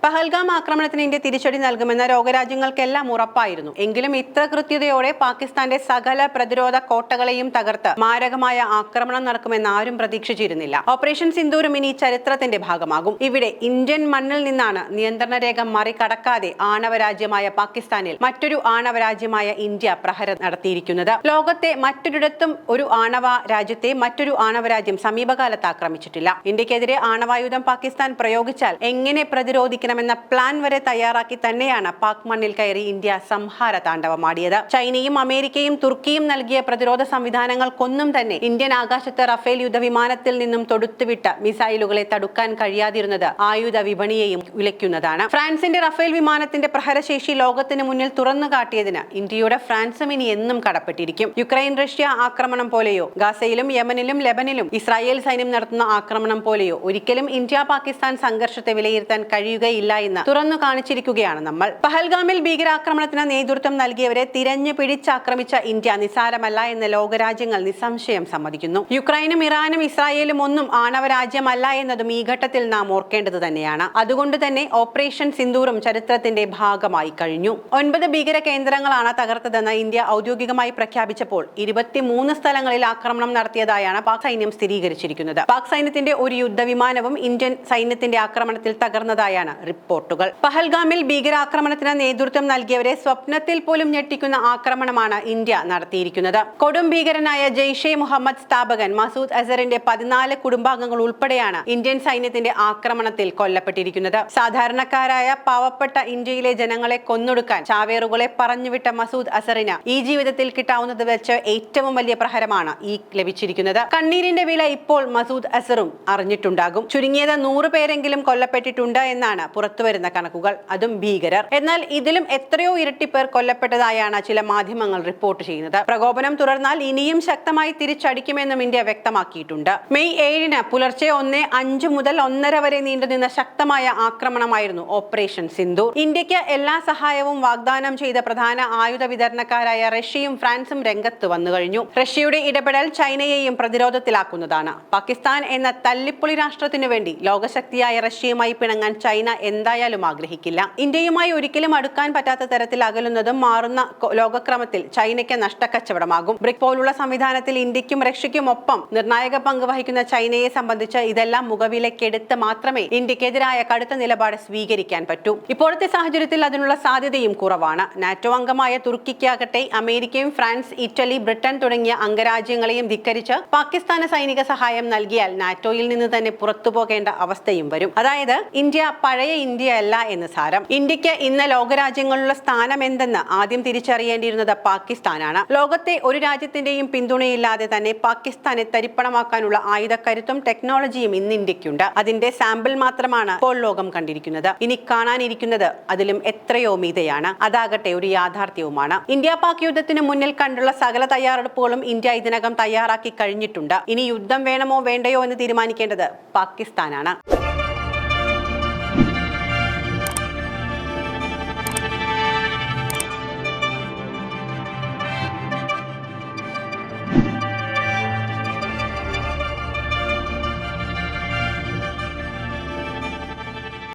പഹൽഗാം ആക്രമണത്തിന് ഇന്ത്യ തിരിച്ചടി നൽകുമെന്ന് ലോകരാജ്യങ്ങൾക്കെല്ലാം ഉറപ്പായിരുന്നു. എങ്കിലും ഇത്ര കൃത്യതയോടെ പാകിസ്ഥാന്റെ സകല പ്രതിരോധ കോട്ടകളെയും തകർത്ത് മാരകമായ ആക്രമണം നടക്കുമെന്ന് ആരും പ്രതീക്ഷിച്ചിരുന്നില്ല. ഓപ്പറേഷൻ സിന്ദൂരും ഇനി ചരിത്രത്തിന്റെ ഭാഗമാകും. ഇവിടെ ഇന്ത്യൻ മണ്ണിൽ നിന്നാണ് നിയന്ത്രണ രേഖ മറികടക്കാതെ ആണവ രാജ്യമായ പാകിസ്ഥാനിൽ മറ്റൊരു ആണവ രാജ്യമായ ഇന്ത്യ പ്രഹരം നടത്തിയിരിക്കുന്നത്. ലോകത്തെ മറ്റൊരിടത്തും ഒരു ആണവ രാജ്യത്തെ മറ്റൊരു ആണവ രാജ്യം സമീപകാലത്ത് ആക്രമിച്ചിട്ടില്ല. ഇന്ത്യക്കെതിരെ ആണവായുധം പാകിസ്ഥാൻ പ്രയോഗിച്ചാൽ എങ്ങനെ പ്രതിരോധിക്കണമെന്ന പ്ലാൻ വരെ തയ്യാറാക്കി തന്നെയാണ് പാക് മണ്ണിൽ കയറി ഇന്ത്യ സംഹാര താണ്ഡവമാടിയത്. ചൈനയും അമേരിക്കയും തുർക്കിയും നൽകിയ പ്രതിരോധ സംവിധാനങ്ങൾക്കൊന്നും തന്നെ ഇന്ത്യൻ ആകാശത്ത് റഫേൽ യുദ്ധവിമാനത്തിൽ നിന്നും തൊടുത്തുവിട്ട മിസൈലുകളെ തടുക്കാൻ കഴിയാതിരുന്നത് ആയുധ വിപണിയെയും ഉലയ്ക്കുന്നതാണ്. ഫ്രാൻസിന്റെ റഫേൽ വിമാനത്തിന്റെ പ്രഹരശേഷി ലോകത്തിന് മുന്നിൽ തുറന്നു കാട്ടിയതിന് ഇന്ത്യയുടെ ഫ്രാൻസും ഇനി എന്നും കടപ്പെട്ടിരിക്കും. യുക്രൈൻ റഷ്യ ആക്രമണം പോലെയോ ഗാസയിലും യമനിലും ലെബനിലും ഇസ്രായേൽ സൈന്യം നടത്തുന്ന ആക്രമണം പോലെയോ ഒരിക്കലും ഇന്ത്യ പാകിസ്ഥാൻ സംഘർഷത്തെ വിലയിരുത്താൻ കഴിയുകയില്ല എന്ന് തുറന്നു കാണിച്ചിരിക്കുകയാണ് നമ്മൾ. പഹൽഗാമിൽ ഭീകരാക്രമണത്തിന് നേതൃത്വം നൽകിയവരെ തിരഞ്ഞു പിടിച്ചാക്രമിച്ച ഇന്ത്യ നിസാരമല്ല എന്ന് ലോകരാജ്യങ്ങൾ നിസ്സംശയം സമ്മതിക്കുന്നു. യുക്രൈനും ഇറാനും ഇസ്രായേലും ഒന്നും ആണവ രാജ്യമല്ല എന്നതും ഈ ഘട്ടത്തിൽ നാം ഓർക്കേണ്ടത് തന്നെയാണ്. അതുകൊണ്ട് തന്നെ ഓപ്പറേഷൻ സിന്ദൂറും ചരിത്രത്തിന്റെ ഭാഗമായി കഴിഞ്ഞു. 9 ഭീകര കേന്ദ്രങ്ങളാണ് തകർത്തതെന്ന് ഇന്ത്യ ഔദ്യോഗികമായി പ്രഖ്യാപിച്ചപ്പോൾ 23 സ്ഥലങ്ങളിൽ ആക്രമണം നടത്തിയതായാണ് പാക് സൈന്യം സ്ഥിരീകരിച്ചിരിക്കുന്നത്. പാക് സൈന്യത്തിന്റെ ഒരു യുദ്ധവിമാനവും ഇന്ത്യൻ സൈന്യത്തിന്റെ ആക്രമണത്തിൽ തകർന്നതായാണ് റിപ്പോർട്ടുകൾ. പഹൽഗാമിൽ ഭീകരാക്രമണത്തിന് നേതൃത്വം നൽകിയവരെ സ്വപ്നത്തിൽ പോലും ഞെട്ടിക്കുന്ന ആക്രമണമാണ് ഇന്ത്യ നടത്തിയിരിക്കുന്നത്. കൊടും ഭീകരനായ ജെയ്ഷെ മുഹമ്മദ് സ്ഥാപകൻ മസൂദ് അസറിന്റെ 14 കുടുംബാംഗങ്ങൾ ഉൾപ്പെടെയാണ് ഇന്ത്യൻ സൈന്യത്തിന്റെ ആക്രമണത്തിൽ കൊല്ലപ്പെട്ടിരിക്കുന്നത്. സാധാരണക്കാരായ പാവപ്പെട്ട ഇന്ത്യയിലെ ജനങ്ങളെ കൊന്നൊടുക്കാൻ ചാവേറുകളെ പറഞ്ഞുവിട്ട മസൂദ് അസറിന് ഈ ജീവിതത്തിൽ കിട്ടാവുന്നത് വെച്ച് ഏറ്റവും വലിയ പ്രഹരമാണ് ഈ ലഭിച്ചിരിക്കുന്നത്. കണ്ണീരിന്റെ വില ഇപ്പോൾ മസൂദ് അസറും അറിഞ്ഞിട്ടുണ്ടാകും. ചുരുങ്ങിയത് 100 പേരെങ്കിലും കൊല്ലപ്പെട്ടിട്ടുണ്ട് എന്നാണ് പുറത്തുവരുന്ന കണക്കുകൾ, അതും ഭീകരർ. എന്നാൽ ഇതിലും എത്രയോ ഇരട്ടി പേർ കൊല്ലപ്പെട്ടതായാണ് ചില മാധ്യമങ്ങൾ റിപ്പോർട്ട് ചെയ്യുന്നത്. പ്രകോപനം തുടർന്നാൽ ഇനിയും ശക്തമായി തിരിച്ചടിക്കുമെന്നും ഇന്ത്യ വ്യക്തമാക്കിയിട്ടുണ്ട്. മെയ് 7-ന് പുലർച്ചെ 1:05 മുതൽ 1:30 വരെ നീണ്ടുനിന്ന ശക്തമായ ആക്രമണമായിരുന്നു ഓപ്പറേഷൻ സിന്ദൂർ. ഇന്ത്യക്ക് എല്ലാ സഹായവും വാഗ്ദാനം ചെയ്ത പ്രധാന ആയുധ വിതരണക്കാരായ റഷ്യയും ഫ്രാൻസും രംഗത്ത് വന്നു കഴിഞ്ഞു. റഷ്യയുടെ ഇടപെടൽ ചൈനയെയും പ്രതിരോധത്തിലാക്കുന്നതാണ്. പാകിസ്ഥാൻ എന്ന തല്ലിപ്പൊളി രാഷ്ട്രത്തിനു വേണ്ടി ലോകശക്തിയായ റഷ്യയുമായി പിണങ്ങാൻ ചൈന എന്തായാലും ആഗ്രഹിക്കില്ല. ഇന്ത്യയുമായി ഒരിക്കലും അടുക്കാൻ പറ്റാത്ത തരത്തിൽ അകലുന്നതും മാറുന്ന ലോകക്രമത്തിൽ ചൈനയ്ക്ക് നഷ്ടക്കച്ചവടമാകും. ബ്രിക് പോലുള്ള സംവിധാനത്തിൽ ഇന്ത്യക്കും റഷ്യയ്ക്കും ഒപ്പം നിർണായക പങ്ക് വഹിക്കുന്ന ചൈനയെ സംബന്ധിച്ച് ഇതെല്ലാം മുഖവിലക്കെടുത്ത് മാത്രമേ ഇന്ത്യക്കെതിരായ കടുത്ത നിലപാട് സ്വീകരിക്കാൻ പറ്റൂ. ഇപ്പോഴത്തെ സാഹചര്യത്തിൽ അതിനുള്ള സാധ്യതയും കുറവാണ്. നാറ്റോ അംഗമായ തുർക്കിക്കാകട്ടെ അമേരിക്കയും ഫ്രാൻസ്, ഇറ്റലി, ബ്രിട്ടൻ തുടങ്ങിയ അംഗരാജ്യങ്ങളെയും ധിക്കരിച്ച് പാകിസ്ഥാന് സൈനിക സഹായം നൽകിയാൽ നാറ്റോയിൽ നിന്ന് തന്നെ പുറത്തു പോകേണ്ട അവസ്ഥയും വരും. അതായത് ഇന്ത്യ പഴയ ഇന്ത്യ അല്ല എന്ന് സാരം. ഇന്ത്യക്ക് ഇന്ന് ലോകരാജ്യങ്ങളിലുള്ള സ്ഥാനം എന്തെന്ന് ആദ്യം തിരിച്ചറിയേണ്ടിയിരുന്നത് പാകിസ്ഥാനാണ്. ലോകത്തെ ഒരു രാജ്യത്തിന്റെയും പിന്തുണയില്ലാതെ തന്നെ പാകിസ്ഥാനെ തരിപ്പണമാക്കാനുള്ള ആയുധക്കരുത്തും ടെക്നോളജിയും ഇന്ന് ഇന്ത്യക്കുണ്ട്. അതിന്റെ സാമ്പിൾ മാത്രമാണ് ഇപ്പോൾ ലോകം കണ്ടിരിക്കുന്നത്. ഇനി കാണാനിരിക്കുന്നത് അതിലും എത്രയോ മീതെയാണ്. അതാകട്ടെ ഒരു യാഥാർത്ഥ്യവുമാണ്. ഇന്ത്യ പാക് യുദ്ധത്തിന് മുന്നിൽ കണ്ടുള്ള സകല തയ്യാറെടുപ്പുകളും ഇന്ത്യ ഇതിനകം തയ്യാറാക്കി കഴിഞ്ഞിട്ടുണ്ട്. ഇനി യുദ്ധം വേണമോ വേണ്ടയോ എന്ന് തീരുമാനിക്കേണ്ടത് പാകിസ്ഥാനാണ്.